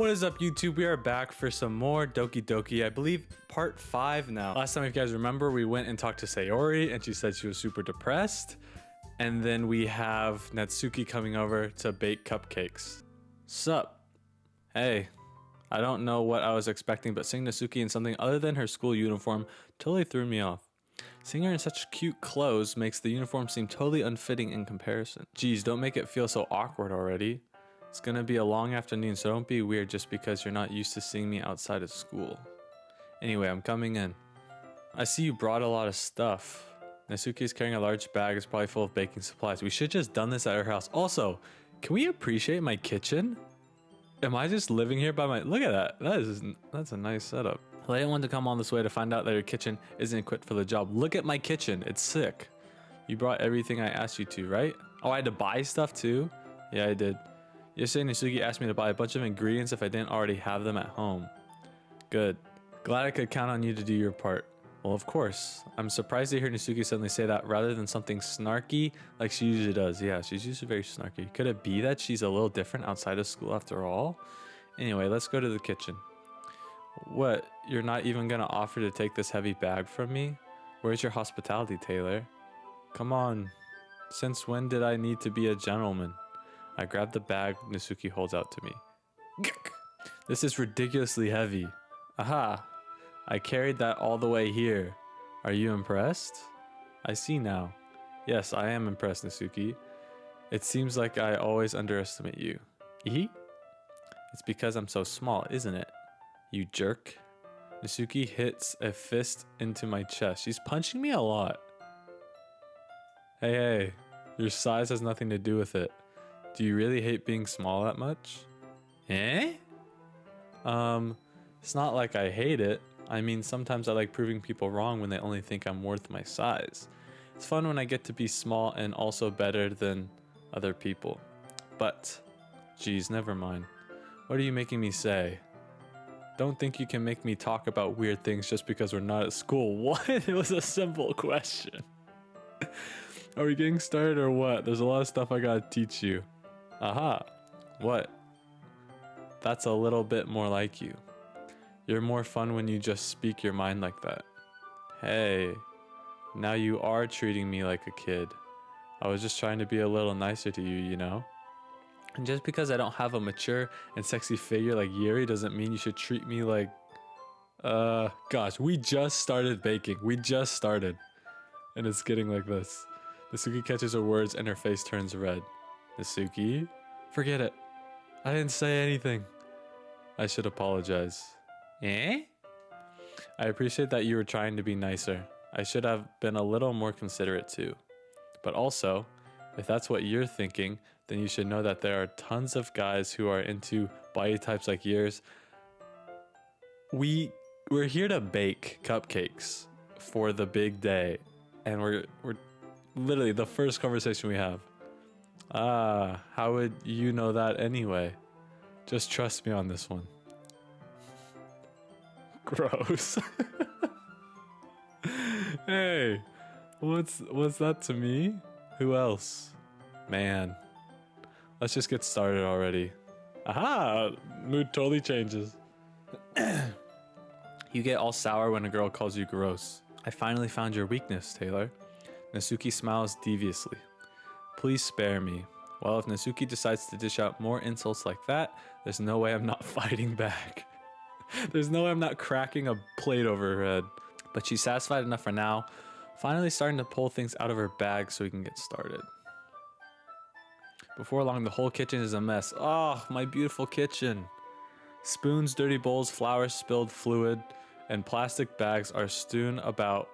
What is up, YouTube? We are back for some more Doki Doki, I believe part 5 now. Last time, if you guys remember, we went and talked to Sayori and she said she was super depressed. And then we have Natsuki coming over to bake cupcakes. Sup? Hey, I don't know what I was expecting, but seeing Natsuki in something other than her school uniform totally threw me off. Seeing her in such cute clothes makes the uniform seem totally unfitting in comparison. Geez, don't make it feel so awkward already. It's gonna be a long afternoon, so don't be weird just because you're not used to seeing me outside of school. Anyway, I'm coming in. I see you brought a lot of stuff. Natsuki is carrying a large bag. It's probably full of baking supplies. We should just done this at her house. Also, can we appreciate my kitchen? Am I just living here by my... Look at that. That's a nice setup. Well, I didn't want to come all this way to find out that your kitchen isn't equipped for the job. Look at my kitchen. It's sick. You brought everything I asked you to, right? Oh, I had to buy stuff too? Yeah, I did. Yesterday, Natsuki asked me to buy a bunch of ingredients if I didn't already have them at home. Good. Glad I could count on you to do your part. Well, of course. I'm surprised to hear Natsuki suddenly say that rather than something snarky like she usually does. Yeah, she's usually very snarky. Could it be that she's a little different outside of school after all? Anyway, let's go to the kitchen. What? You're not even gonna offer to take this heavy bag from me? Where's your hospitality, Taylor? Come on. Since when did I need to be a gentleman? I grab the bag Natsuki holds out to me. This is ridiculously heavy. Aha! I carried that all the way here. Are you impressed? I see now. Yes, I am impressed, Natsuki. It seems like I always underestimate you. Ehe? It's because I'm so small, isn't it? You jerk. Natsuki hits a fist into my chest. She's punching me a lot. Hey, your size has nothing to do with it. Do you really hate being small that much? Eh? It's not like I hate it. I mean, sometimes I like proving people wrong when they only think I'm worth my size. It's fun when I get to be small and also better than other people. But, geez, never mind. What are you making me say? Don't think you can make me talk about weird things just because we're not at school. What? It was a simple question. Are we getting started or what? There's a lot of stuff I gotta teach you. Aha. What? That's a little bit more like you. You're more fun when you just speak your mind like that. Hey, now you are treating me like a kid. I was just trying to be a little nicer to you, you know? And just because I don't have a mature and sexy figure like Yuri doesn't mean you should treat me like... Gosh, we just started baking. We just started. And it's getting like this. Natsuki catches her words and her face turns red. Natsuki? Forget it. I didn't say anything. I should apologize. Eh? I appreciate that you were trying to be nicer. I should have been a little more considerate too. But also, if that's what you're thinking, then you should know that there are tons of guys who are into body types like yours. We're here to bake cupcakes for the big day. And we're literally the first conversation we have. How would you know that anyway? Just trust me on this one. Gross. Hey, what's that to me? Who else? Man, let's just get started already. Aha! Mood totally changes. You get all sour when a girl calls you gross. I finally found your weakness, Taylor. Natsuki smiles deviously. Please spare me. Well, if Natsuki decides to dish out more insults like that, there's no way I'm not fighting back. There's no way I'm not cracking a plate over her head. But she's satisfied enough for now, finally starting to pull things out of her bag so we can get started. Before long, the whole kitchen is a mess. Oh, my beautiful kitchen. Spoons, dirty bowls, flowers, spilled fluid, and plastic bags are strewn about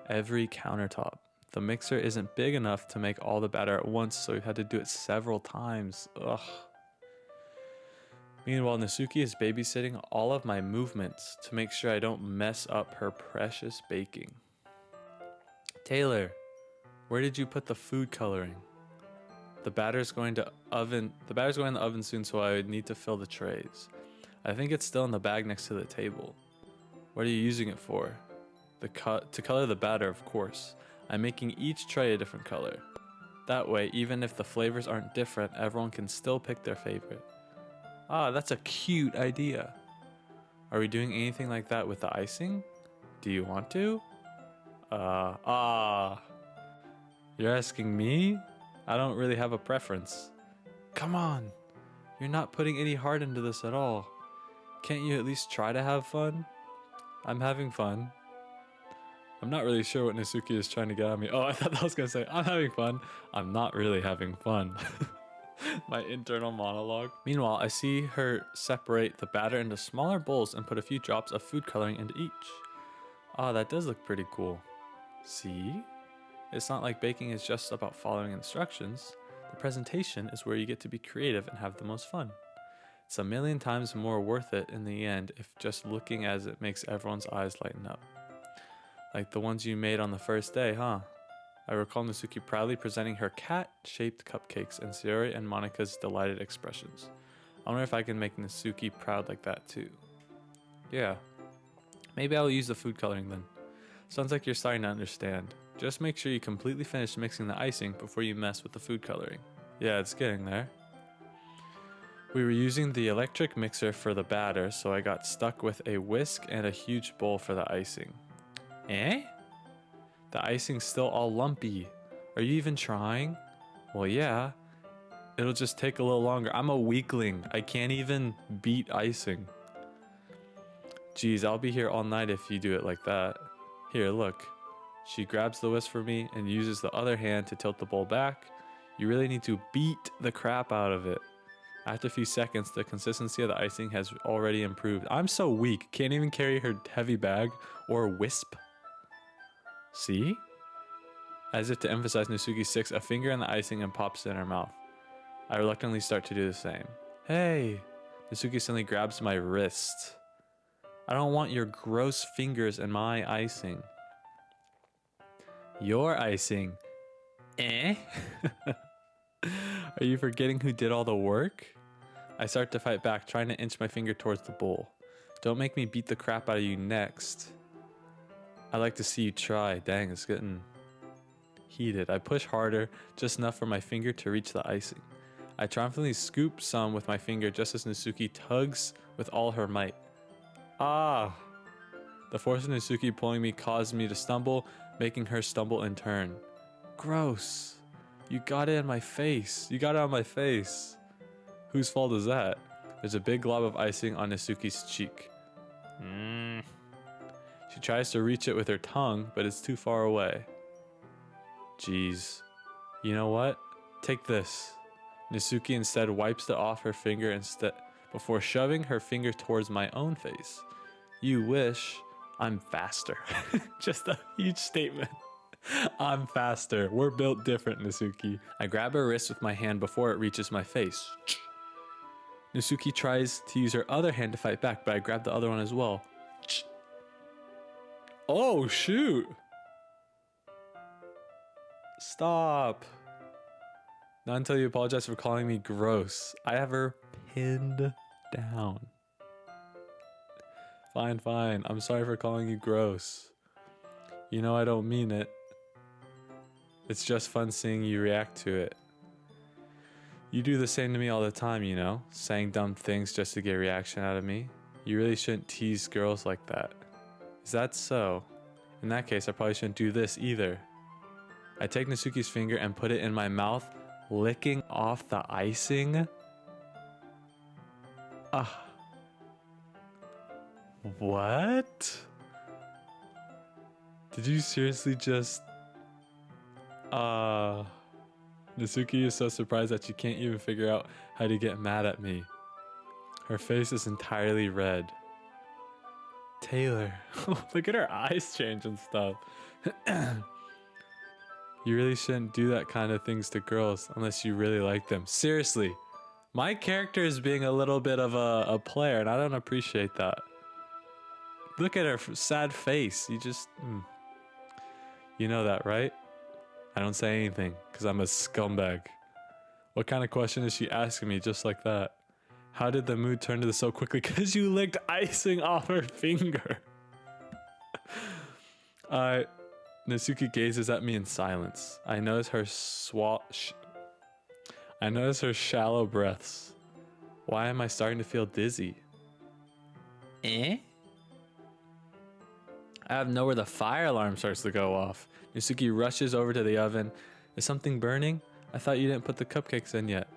every countertop. The mixer isn't big enough to make all the batter at once, so we've had to do it several times. Ugh. Meanwhile, Natsuki is babysitting all of my movements to make sure I don't mess up her precious baking. Taylor, where did you put the food coloring? The batter's going in the oven soon, so I would need to fill the trays. I think it's still in the bag next to the table. What are you using it for? To color the batter, of course. I'm making each tray a different color. That way, even if the flavors aren't different, everyone can still pick their favorite. Ah, that's a cute idea. Are we doing anything like that with the icing? Do you want to? You're asking me? I don't really have a preference. Come on. You're not putting any heart into this at all. Can't you at least try to have fun? I'm having fun. I'm not really sure what Nasuki is trying to get at me. Oh, I thought that was gonna say, I'm having fun. I'm not really having fun. My internal monologue. Meanwhile, I see her separate the batter into smaller bowls and put a few drops of food coloring into each. Ah, that does look pretty cool. See? It's not like baking is just about following instructions. The presentation is where you get to be creative and have the most fun. It's a million times more worth it in the end if just looking as it makes everyone's eyes lighten up. Like the ones you made on the first day, huh? I recall Nasuki proudly presenting her cat-shaped cupcakes and Sayori and Monika's delighted expressions. I wonder if I can make Nasuki proud like that too. Yeah. Maybe I'll use the food coloring then. Sounds like you're starting to understand. Just make sure you completely finish mixing the icing before you mess with the food coloring. Yeah, it's getting there. We were using the electric mixer for the batter, so I got stuck with a whisk and a huge bowl for the icing. Eh? The icing's still all lumpy. Are you even trying? Well, yeah. It'll just take a little longer. I'm a weakling. I can't even beat icing. Geez, I'll be here all night if you do it like that. Here, look. She grabs the whisk for me and uses the other hand to tilt the bowl back. You really need to beat the crap out of it. After a few seconds, the consistency of the icing has already improved. I'm so weak. Can't even carry her heavy bag or wisp. See? As if to emphasize, Nasuki sticks a finger in the icing and pops it in her mouth. I reluctantly start to do the same. Hey! Nasuki suddenly grabs my wrist. I don't want your gross fingers in my icing. Your icing? Eh? Are you forgetting who did all the work? I start to fight back, trying to inch my finger towards the bowl. Don't make me beat the crap out of you next. I'd like to see you try. Dang, it's getting heated. I push harder, just enough for my finger to reach the icing. I triumphantly scoop some with my finger just as Nasuki tugs with all her might. Ah! The force of Nasuki pulling me caused me to stumble, making her stumble in turn. Gross. You got it in my face. You got it on my face. Whose fault is that? There's a big glob of icing on Nasuki's cheek. She tries to reach it with her tongue, but it's too far away. Jeez. You know what? Take this. Nasuki instead wipes it off her finger before shoving her finger towards my own face. You wish. I'm faster. Just a huge statement. I'm faster. We're built different, Nasuki. I grab her wrist with my hand before it reaches my face. Nasuki tries to use her other hand to fight back, but I grab the other one as well. Oh, shoot. Stop. Not until you apologize for calling me gross. I have her pinned down. Fine. I'm sorry for calling you gross. You know I don't mean it. It's just fun seeing you react to it. You do the same to me all the time, you know? Saying dumb things just to get a reaction out of me. You really shouldn't tease girls like that. Is that so? In that case, I probably shouldn't do this either. I take Nasuki's finger and put it in my mouth, licking off the icing. What? Did you seriously just... Nasuki is so surprised that she can't even figure out how to get mad at me. Her face is entirely red. Taylor. Look at her eyes change and stuff. You really shouldn't do that kind of things to girls unless you really like them. Seriously. My character is being a little bit of a player, and I don't appreciate that. Look at her sad face. You just... You know that, right? I don't say anything, because I'm a scumbag. What kind of question is she asking me just like that? How did the mood turn to this so quickly? Because you licked icing off her finger. Nasuki gazes at me in silence. I notice her shallow breaths. Why am I starting to feel dizzy? I have nowhere the fire alarm starts to go off. Nasuki rushes over to the oven. Is something burning? I thought you didn't put the cupcakes in yet.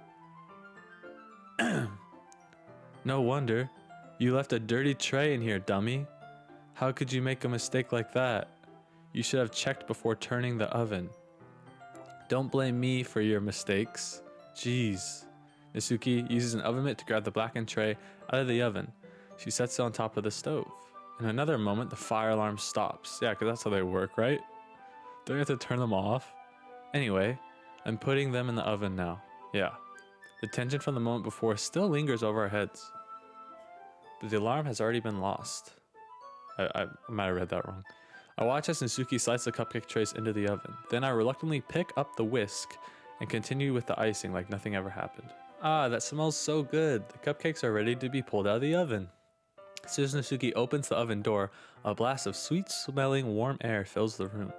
No wonder. You left a dirty tray in here, dummy. How could you make a mistake like that? You should have checked before turning the oven. Don't blame me for your mistakes. Jeez. Nasuki uses an oven mitt to grab the blackened tray out of the oven. She sets it on top of the stove. In another moment, the fire alarm stops. Yeah, because that's how they work, right? Don't you have to turn them off? Anyway, I'm putting them in the oven now. Yeah. The tension from the moment before still lingers over our heads. But the alarm has already been lost. I might have read that wrong. I watch as Nasuki slides the cupcake trays into the oven. Then I reluctantly pick up the whisk and continue with the icing like nothing ever happened. Ah, that smells so good. The cupcakes are ready to be pulled out of the oven. As soon as Nasuki opens the oven door, a blast of sweet-smelling warm air fills the room.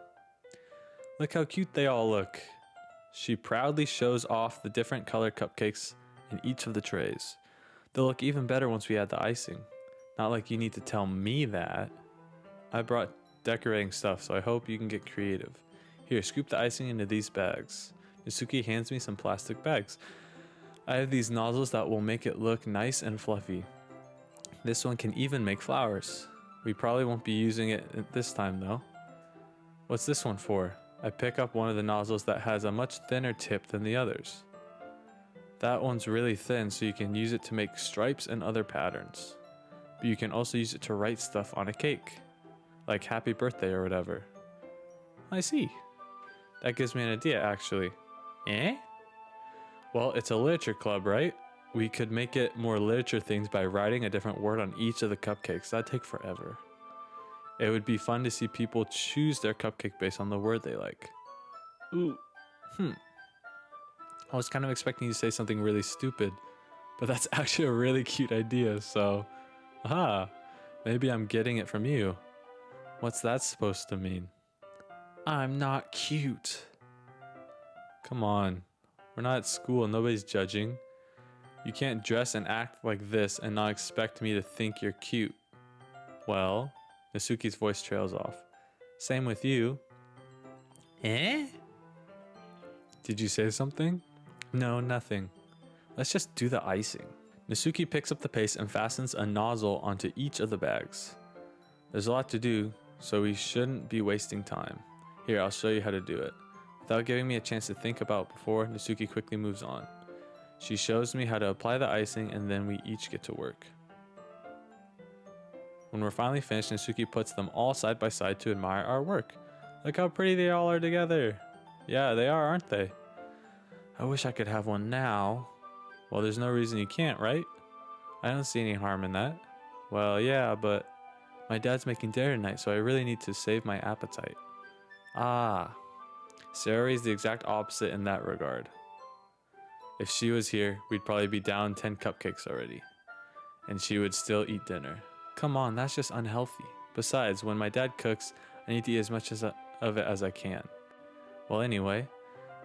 Look how cute they all look. She proudly shows off the different colored cupcakes in each of the trays. They'll look even better once we add the icing. Not like you need to tell me that. I brought decorating stuff, so I hope you can get creative. Here, scoop the icing into these bags. Nasuki hands me some plastic bags. I have these nozzles that will make it look nice and fluffy. This one can even make flowers. We probably won't be using it this time though. What's this one for? I pick up one of the nozzles that has a much thinner tip than the others. That one's really thin, so you can use it to make stripes and other patterns. But you can also use it to write stuff on a cake. Like happy birthday or whatever. I see. That gives me an idea actually. Well, it's a literature club, right? We could make it more literature things by writing a different word on each of the cupcakes. That'd take forever. It would be fun to see people choose their cupcake based on the word they like. Ooh. I was kind of expecting you to say something really stupid, but that's actually a really cute idea, so... maybe I'm getting it from you. What's that supposed to mean? I'm not cute. Come on. We're not at school and nobody's judging. You can't dress and act like this and not expect me to think you're cute. Well, Nasuki's voice trails off. Same with you. Did you say something? No, nothing. Let's just do the icing. Nasuki picks up the paste and fastens a nozzle onto each of the bags. There's a lot to do, so we shouldn't be wasting time. Here, I'll show you how to do it. Without giving me a chance to think about before, Nasuki quickly moves on. She shows me how to apply the icing and then we each get to work. When we're finally finished, Nasuki puts them all side by side to admire our work. Look how pretty they all are together. Yeah, they are, aren't they? I wish I could have one now. Well, there's no reason you can't, right? I don't see any harm in that. Well, yeah, but my dad's making dinner tonight, so I really need to save my appetite. Sayori is the exact opposite in that regard. If she was here, we'd probably be down 10 cupcakes already. And she would still eat dinner. Come on, that's just unhealthy. Besides, when my dad cooks, I need to eat as much of it as I can. Well, anyway,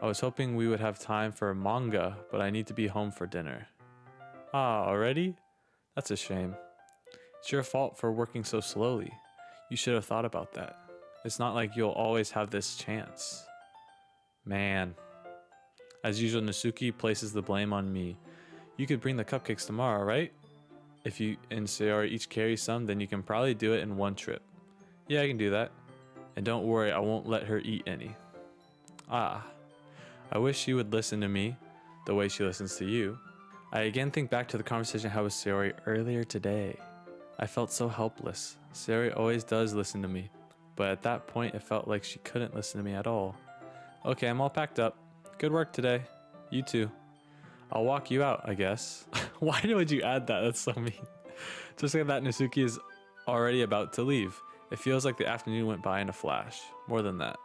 I was hoping we would have time for manga, but I need to be home for dinner. Already? That's a shame. It's your fault for working so slowly. You should have thought about that. It's not like you'll always have this chance. Man. As usual, Nasuki places the blame on me. You could bring the cupcakes tomorrow, right? If you and Sayori each carry some, then you can probably do it in one trip. Yeah, I can do that. And don't worry, I won't let her eat any. I wish she would listen to me the way she listens to you. I again think back to the conversation I had with Sayori earlier today. I felt so helpless. Sayori always does listen to me, but at that point it felt like she couldn't listen to me at all. Okay, I'm all packed up. Good work today. You too. I'll walk you out, I guess. Why would you add that? That's so mean. Just like that, Nasuki is already about to leave. It feels like the afternoon went by in a flash. More than that.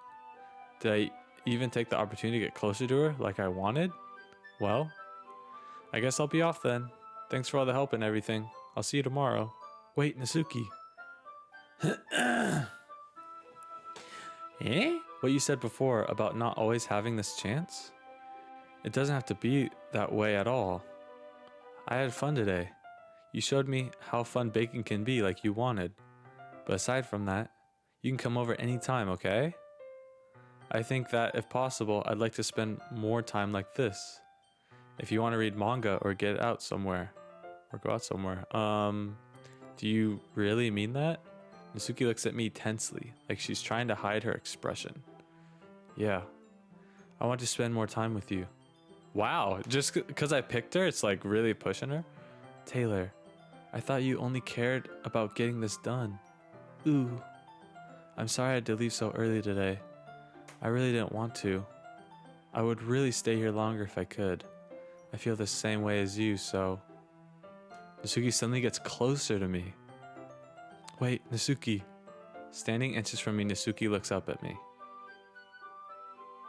Did I even take the opportunity to get closer to her like I wanted? Well, I guess I'll be off then. Thanks for all the help and everything. I'll see you tomorrow. Wait, Nasuki. What you said before about not always having this chance? It doesn't have to be that way at all. I had fun today. You showed me how fun baking can be like you wanted. But aside from that, you can come over anytime, okay? I think that if possible, I'd like to spend more time like this. If you want to read manga or get out somewhere, or go out somewhere. Do you really mean that? Nasuki looks at me tensely, like she's trying to hide her expression. Yeah, I want to spend more time with you. Wow, just because I picked her, it's like really pushing her? Taylor, I thought you only cared about getting this done. Ooh, I'm sorry I had to leave so early today. I really didn't want to. I would really stay here longer if I could. I feel the same way as you, so... Nasuki suddenly gets closer to me. Wait, Nasuki. Standing inches from me, Nasuki looks up at me.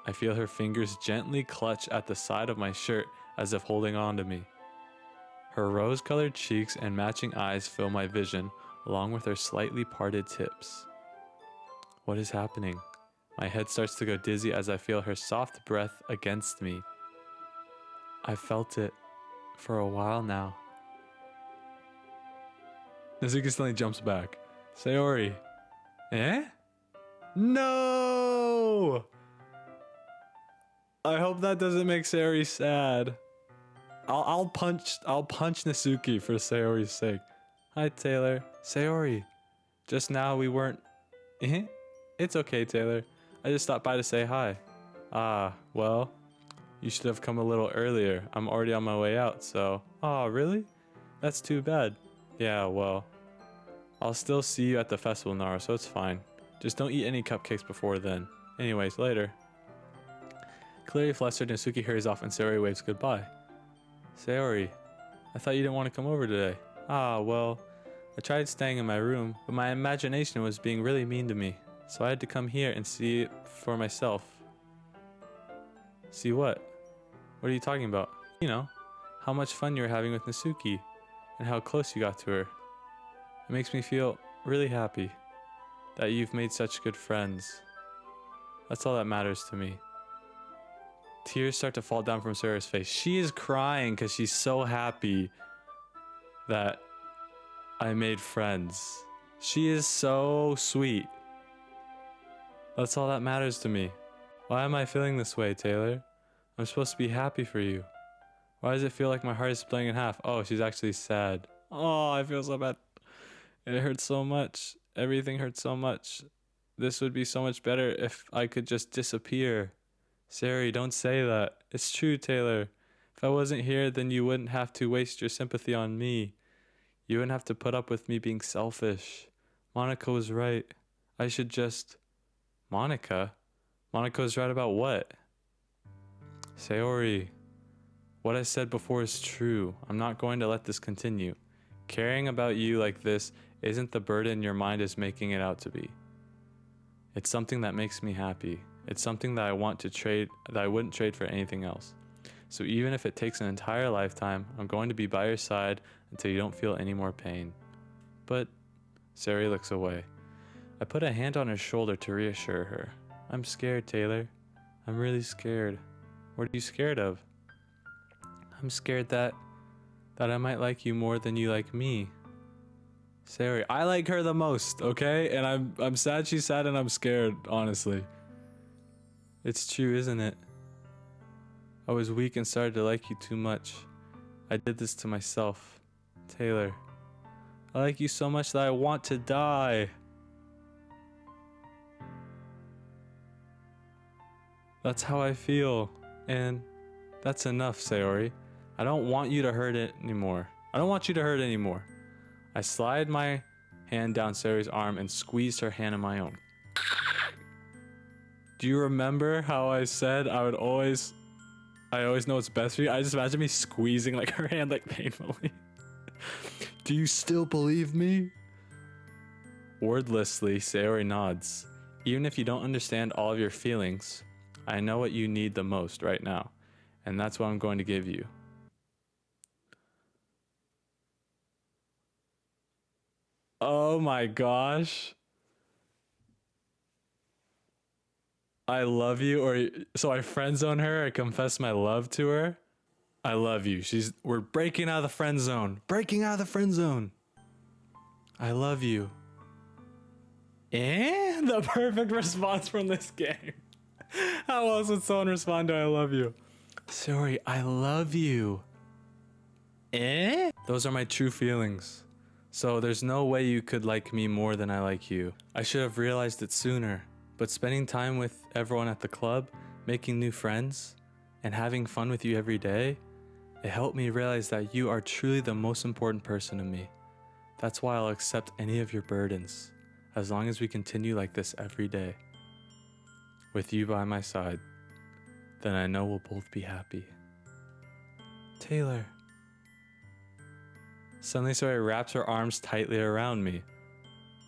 I feel her fingers gently clutch at the side of my shirt as if holding on to me. Her rose-colored cheeks and matching eyes fill my vision, along with her slightly parted tips. What is happening? My head starts to go dizzy as I feel her soft breath against me. I've felt it for a while now. Nasuki suddenly jumps back. Sayori. Eh? No! I hope that doesn't make Sayori sad. I'll punch Nasuki for Sayori's sake. Hi, Taylor. Sayori. Just now we weren't... Eh? It's okay, Taylor. I just stopped by to say hi. Ah, well, you should have come a little earlier. I'm already on my way out, so... Oh, really? That's too bad. Yeah, well, I'll still see you at the festival, Nara, so it's fine. Just don't eat any cupcakes before then. Anyways, later. Clearly flustered, Nasuki hurries off and Sayori waves goodbye. Sayori, I thought you didn't want to come over today. Ah, well, I tried staying in my room, but my imagination was being really mean to me. So I had to come here and see it for myself. See what? What are you talking about? You know, how much fun you were having with Nasuki, and how close you got to her. It makes me feel really happy that you've made such good friends. That's all that matters to me. Tears start to fall down from Sarah's face. She is crying because she's so happy that I made friends. She is so sweet. That's all that matters to me. Why am I feeling this way, Taylor? I'm supposed to be happy for you. Why does it feel like my heart is splitting in half? Oh, she's actually sad. Oh, I feel so bad. It hurts so much. Everything hurts so much. This would be so much better if I could just disappear. Sari, don't say that. It's true, Taylor. If I wasn't here, then you wouldn't have to waste your sympathy on me. You wouldn't have to put up with me being selfish. Monica was right. I should just... Monica? Monica was right about what? Sayori, what I said before is true. I'm not going to let this continue. Caring about you like this isn't the burden your mind is making it out to be. It's something that makes me happy. It's something that I want to trade, that I wouldn't trade for anything else. So even if it takes an entire lifetime, I'm going to be by your side until you don't feel any more pain. But Sari looks away. I put a hand on her shoulder to reassure her. I'm scared, Taylor. I'm really scared. What are you scared of? I'm scared that I might like you more than you like me. Sari, I like her the most, okay? And I'm sad she's sad and I'm scared, honestly. It's true, isn't it? I was weak and started to like you too much. I did this to myself. Taylor, I like you so much that I want to die. That's how I feel. And that's enough, Sayori. I don't want you to hurt it anymore. I don't want you to hurt anymore. I slide my hand down Sayori's arm and squeezed her hand in my own. Do you remember how I said I always know what's best for you? I just imagine me squeezing like her hand like painfully. Do you still believe me? Wordlessly, Sayori nods. Even if you don't understand all of your feelings, I know what you need the most right now, and that's what I'm going to give you. Oh my gosh. I love you, or so I friend zone her, I confess my love to her. I love you. We're breaking out of the friend zone. Breaking out of the friend zone. I love you. And the perfect response from this game. How else would someone respond to I love you? Sorry, I love you. Those are my true feelings. So there's no way you could like me more than I like you. I should have realized it sooner. But spending time with everyone at the club, making new friends, and having fun with you every day, it helped me realize that you are truly the most important person to me. That's why I'll accept any of your burdens, as long as we continue like this every day. With you by my side, then I know we'll both be happy. Taylor. Suddenly Sayori wraps her arms tightly around me.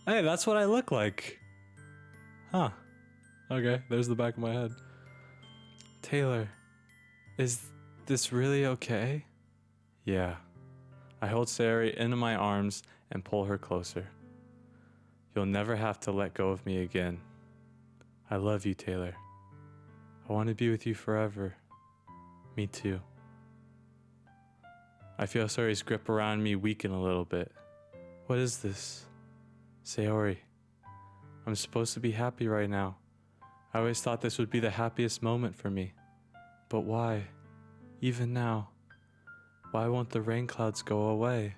Hey, that's what I look like. Huh. Okay, there's the back of my head. Taylor, is this really okay? Yeah. I hold Sayori into my arms and pull her closer. You'll never have to let go of me again. I love you, Taylor. I want to be with you forever. Me too. I feel Sayori's grip around me weaken a little bit. What is this? Sayori, I'm supposed to be happy right now. I always thought this would be the happiest moment for me. But why? Even now? Why won't the rain clouds go away?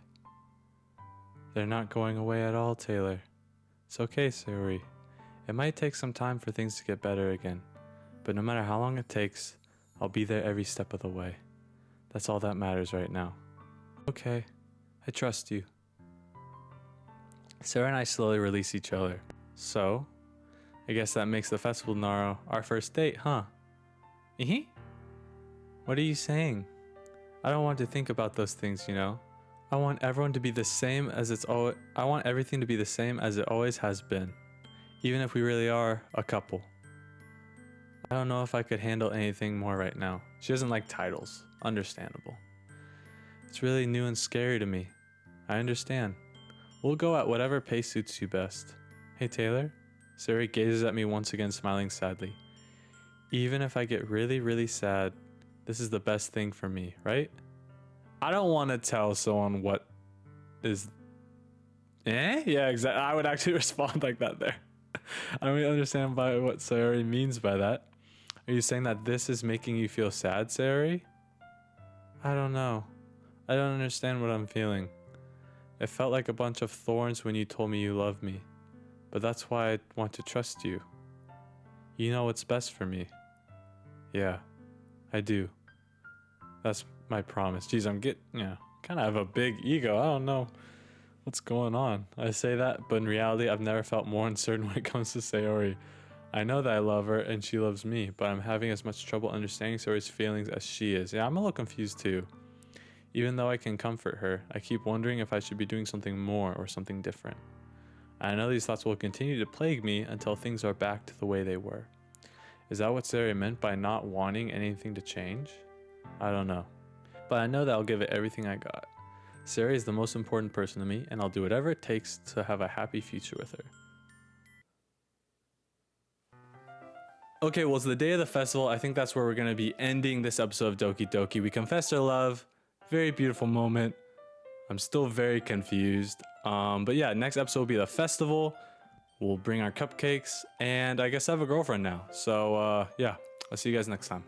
They're not going away at all, Taylor. It's okay, Sayori. It might take some time for things to get better again. But no matter how long it takes, I'll be there every step of the way. That's all that matters right now. Okay, I trust you. Sarah and I slowly release each other. So, I guess that makes the festival tomorrow our first date, huh? What are you saying? I don't want to think about those things, you know? I want everyone to be the same as I want everything to be the same as it always has been. Even if we really are a couple. I don't know if I could handle anything more right now. She doesn't like titles. Understandable. It's really new and scary to me. I understand. We'll go at whatever pace suits you best. Hey Taylor? Sari gazes at me once again, smiling sadly. Even if I get really, really sad, this is the best thing for me, right? I don't want to tell someone what is... Yeah, exactly. I would actually respond like that there. I don't really understand what Sayori means by that. Are you saying that this is making you feel sad, Sayori? I don't know. I don't understand what I'm feeling. It felt like a bunch of thorns when you told me you love me. But that's why I want to trust you. You know what's best for me. Yeah, I do. That's my promise. Jeez, kind of have a big ego. I don't know what's going on. I say that, but in reality, I've never felt more uncertain when it comes to Sayori. I know that I love her and she loves me, but I'm having as much trouble understanding Sayori's feelings as she is. Yeah, I'm a little confused too. Even though I can comfort her, I keep wondering if I should be doing something more or something different. I know these thoughts will continue to plague me until things are back to the way they were. Is that what Sayori meant by not wanting anything to change? I don't know. But I know that I'll give it everything I got. Sayori is the most important person to me, and I'll do whatever it takes to have a happy future with her. Okay, well, it's the day of the festival. I think that's where we're going to be ending this episode of Doki Doki. We confessed our love. Very beautiful moment. I'm still very confused. But yeah, next episode will be the festival. We'll bring our cupcakes, and I guess I have a girlfriend now. So yeah, I'll see you guys next time.